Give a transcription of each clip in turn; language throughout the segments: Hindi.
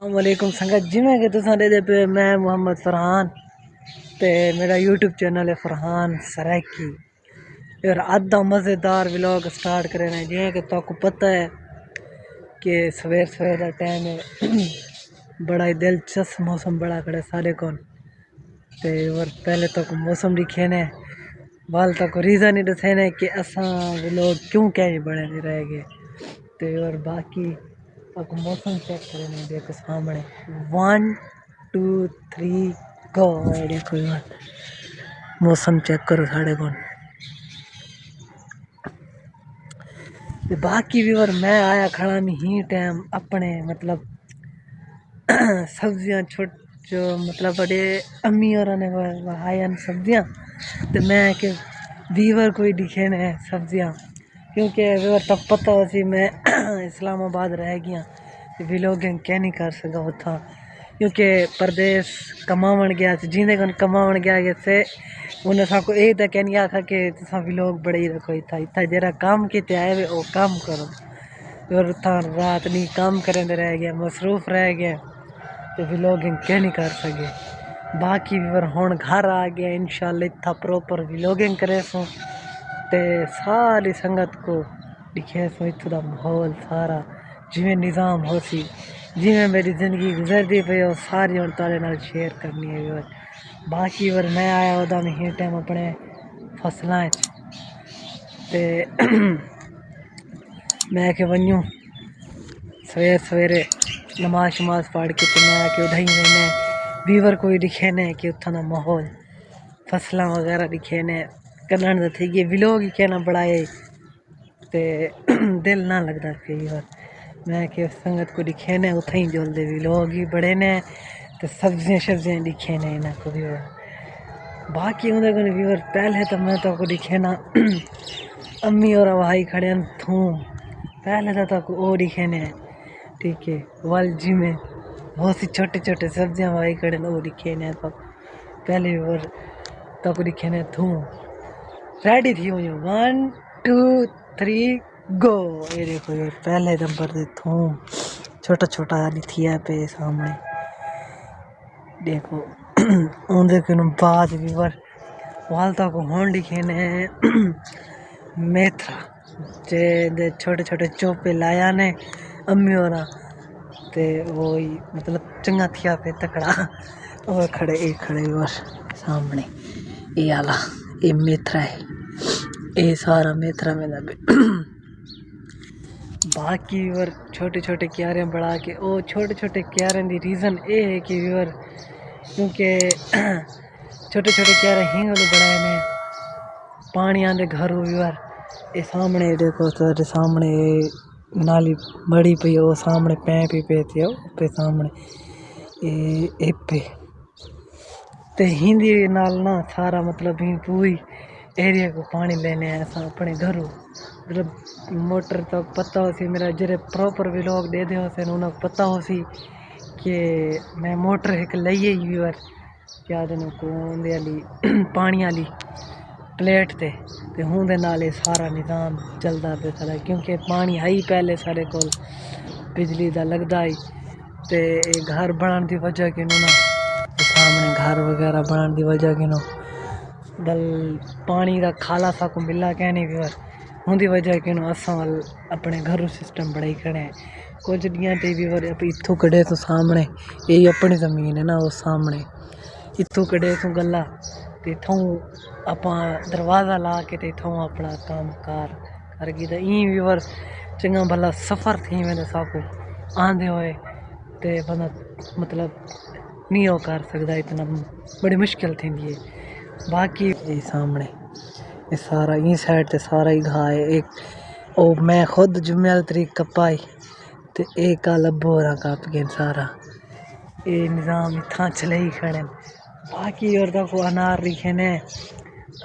वालेकुम संगत जिमें कि तुसां दे पे मैं मोहम्मद फरहान ते मेरा यूट्यूब चैनल है फरहान सराकी और आधा मज़ेदार व्लॉग स्टार्ट करे हैं। जिमें कि तुमको पता है कि सवेर सवेर का टाइम है बड़ा ही दिलचस्प मौसम बड़ा खड़े सारे कौन ते और पहले तक मौसम दिखे ने वाल तक रीज़न ही दसे ने कि असा व्लॉग क्यों क्या बने नहीं रह गए ते और बाकी अब मौसम चेक करें देखो सामने 1 2 3 गो। देखो यार मौसम चेक करो साढ़े को। बाकी भी और मैं आया खड़ा में ही टाइम अपने मतलब सब्जियां छोट जो मतलब बड़े अम्मी और ने आया सब्जियां तो मैं कि वीवर कोई दिखे ने सब्जियां क्योंकि वीवर तक पता हो सी मैं इस्लामाबाद रह गया भी लोग क्या नहीं कर सका उतना क्योंकि प्रदेश कमावन गया जिंदे को कमावन गया से उन्हें सबको यही तो कहनी आखा कि तुसा भी लोग बड़े ही रखो इतना इतना जरा काम किते आए वे वो काम करो और उतना रात नहीं काम करें रह गया मसरूफ रह गया तो भी लोग क्या नहीं कर सके। बाकी भी हुण घर आ गया इंशाल्लाह इतना प्रॉपर व्लॉगिंग करे सो ते सारी संगत को दिखे सो इत्थों दा माहौल सारा जिमें निज़ाम हो सी जिमें मेरी ज़िंदगी गुजरती पे और सारी हुण तुहाडे नाल शेयर करनी है। बाकी वर मैं आया ओदा में ही टाइम अपने फसलां ते मैं के वन्यूं सवेर सवेरे नमाज शमाज पढ़ के तो मैं कि उधाई मैंने वीवर कोई दिखे ने कि उत्थां दा माहौल फसलां वगैरह दिखे ने कलण थी गए व्लॉग ही कहना बढ़ाए ते दिल ना लगता कई बार मैं कि संगत को दिखे ने उतना ही जुलते व्लॉग ही बड़े ने तो सब्जियां शब्जियां दिखे ने इन्हें को भी बाकी उन्हें को व्यूअर पहले तो मैं तो को दिखे ना अम्मी और भाई खड़े थूम पहले तो वो दिखे ने ठीक है वाल जी में बहुत सी छोटे छोटे सब्जियां भाई खड़े वो दिखे ने तो पहले और तो को दिखे ने थूम रेडी थी हुई 1 2 3 गो। ये देखो यार पहले नंबर पे थूम छोटा छोटा आली थी पे सामने देखो उनके के बाद भी वर वालता को हों दिखे ने मेथरा जे छोटे छोटे चोपे लाया ने अम्मी और ते वो ही मतलब चंगा थिया पे तकड़ा और खड़े वर सामने ये आला ये मेथरा है ये सारा मेथरा में बाकी वर छोटे छोटे क्यारे बढ़ा के वो छोटे छोटे क्यारे दी रीज़न ये है कि वर क्योंकि छोटे छोटे क्यारे हिंग बनाए ने पानी आंदे घर व्यूअर ये सामने देखो तो सामने नाली बड़ी पई वो सामने पैप ही पे थे पे सामने ये पे ते हिंदी नाल ना सारा मतलब ही पूरी एरिया को पानी लेने ऐसा अपने घरों मतलब मोटर तो पता हो सी मेरा जरे प्रॉपर व्लॉग दे दे से उन्हें पता हो सी कि मैं मोटर एक लइए व्यूअर क्या दिन को उन्दे वाली पानी वाली प्लेट ते हूँ दे नाले सारा निज़ाम चलता पे सारा क्योंकि पानी आई पहले सारे को बिजली दा लगदा ही ते घर बनाने की वजह कि ना सामने घर वगैरह बनाने की वजह कि बल पानी का खाला सा को मिला क्या नहीं व्यूअर उनकी वजह कि असा अपने घर सिस्टम बड़ाई खड़े कुछ दियाँ ते भी वर इत्थों कड़े तो सामने यही अपनी ज़मीन है ना वो सामने इत्थों कड़े तो गला ते इत्थों अपा दरवाज़ा ला के ते इत्थों अपना काम कार करगी तो ई भी वर चंगा भला सफ़र थी मैंने साको आंदे हुए ते बंदा मतलब नहीं हो कर सकता इतना बड़ी मुश्किल थी है। बाकी ये सामने ये सारा ये साइड ते सारा ही घा है एक ओ मैं खुद जुम्मेल तरीक कपाई ते एक का लब्बो रहा कप गए सारा ये निज़ाम इतना चले ही खड़े। बाकी और देखो अनार लिखे ने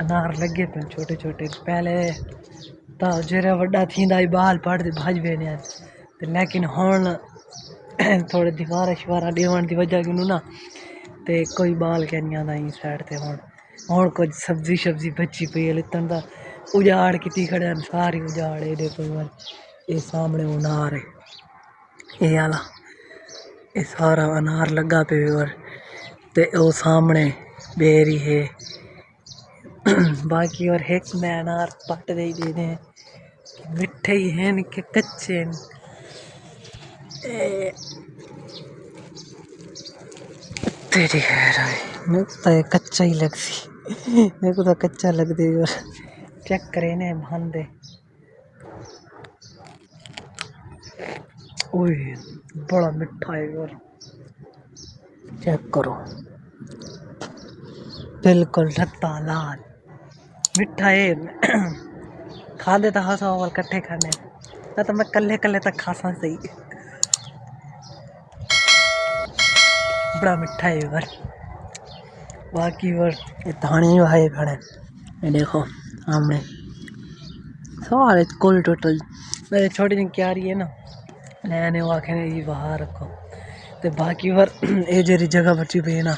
अनार लगे पे छोटे छोटे पहले तो जरा वड्डा थी बाल पड़ते भाजबे ने लेकिन हुण थोड़े दीवार शिवारा देवन की वजह कि ना ते कोई बाल क्या नहीं आता इस साइड ते हुण कुछ सब्जी शब्जी बची पई है लितन दा उजाड़ की खड़े सारी उजाड़ ये देखो ये सामने अनार है ये आला ये सारा अनार लगा पे और ते वो सामने बेरी है बाकी और एक में अनार पट दे दे मिठे ही हैं कि कच्चे हैं। तेरी खैर है मेरे को तो कच्चा ही लग सी मेरे को तो कच्चा लग दे और चेक करे ने भांदे ओए बड़ा मिठा है और चेक करो बिल्कुल रत्ता लाल मिठा है खा देता हंसा और कट्ठे खाने तो मैं कल्ले कल्ले तक खासा सही बड़ा मिठा है यार बाकी और ये धानी भाई खड़े ये देखो सामने सारे कुल टोटल मेरे छोटी जी क्यारी है ना नया नया आखे ने ये बाहर रखो तो बाकी और ये जेरी जगह बची हुई है ना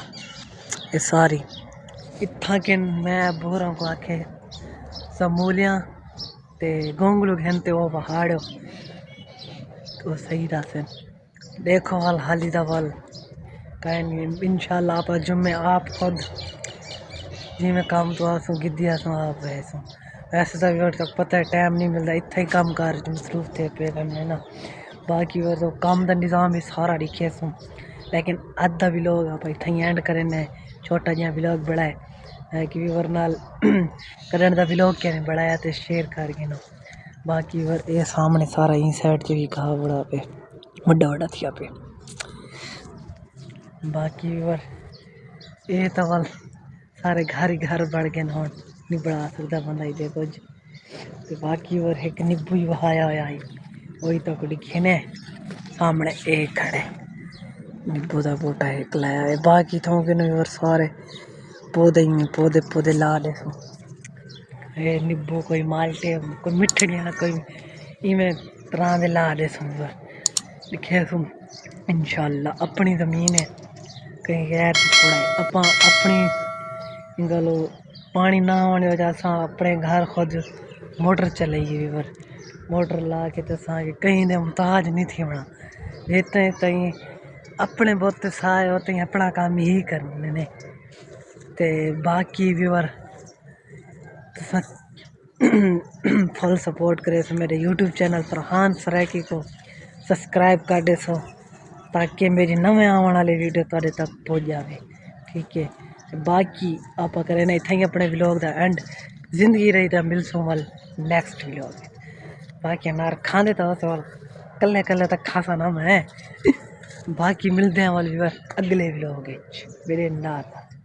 ये सारी इतना के मैं बोरा को आखे समूलियाँ ते गोंगलू घंटे वो पहाड़ तो सही रासन देखो वाल हाली दा वाल कहीं नहीं इंशाल्लाह आप जुम्मे आप खुद जी मैं काम तो आसू गिद्दिया सो आप वैसे तो भी तक पता है टाइम नहीं मिलता इतना ही काम कार मसरूफ थे पे करने ना बाकी वो तो काम का निज़ाम ही सारा लिखे सो लेकिन अद्धा भी लोग आप इतना ही एंड करें छोटा जिहा भी लोग बड़ा है कि वरनाल करने का भी लोग क्या बढ़ाया तो शेयर करके ना बाकी वर ये सामने सारा ई साइड च भी घा बड़ा पे बड़ा बड़ा थिया पे बाकी वर ये तो वाल सारे घर ही घर बढ़ गए ना नहीं बढ़ा सकता बंदा ही देखो तो बाकी वर एक नींबू ही बहाया हुआ है वही तो लिखे ने सामने एक खड़े नींबू का बूटा एक लाया है बाकी तो के और सारे पौधे ही पौधे पौधे ला ले सो ये नींबू कोई माल्टे कोई मिठड़ियाँ कोई इवें तरह के ला ले सो लिखे सो इंशाल्लाह अपनी ज़मीन है कहीं गैर थोड़ा अपा अपनी गलो पानी ना होने वजह से अपने घर खुद मोटर चलाइए पर मोटर ला के तो कहीं दे मुताज नहीं थी बना जितने तई अपने बहुत सारे होते हैं अपना काम यही करने ने ते बाकी व्यूअर फुल सपोर्ट करे सो मेरे यूट्यूब चैनल फरहान सराकी को सब्सक्राइब कर दे सो ताकि मेरी नवे आने वाले वीडियो तुहाडे तक पहुँच जाए ठीक है बाकी आप करें ना इतना ही अपने व्लॉग का एंड जिंदगी रही तो मिलसूँ वाल नेक्स्ट व्लॉग बाकी अनार खाने तो वाल कल्ले कल्ले तक खासा नाम है बाकी मिलते हैं वाल व्यूअर अगले व्लॉग मेरे नाथ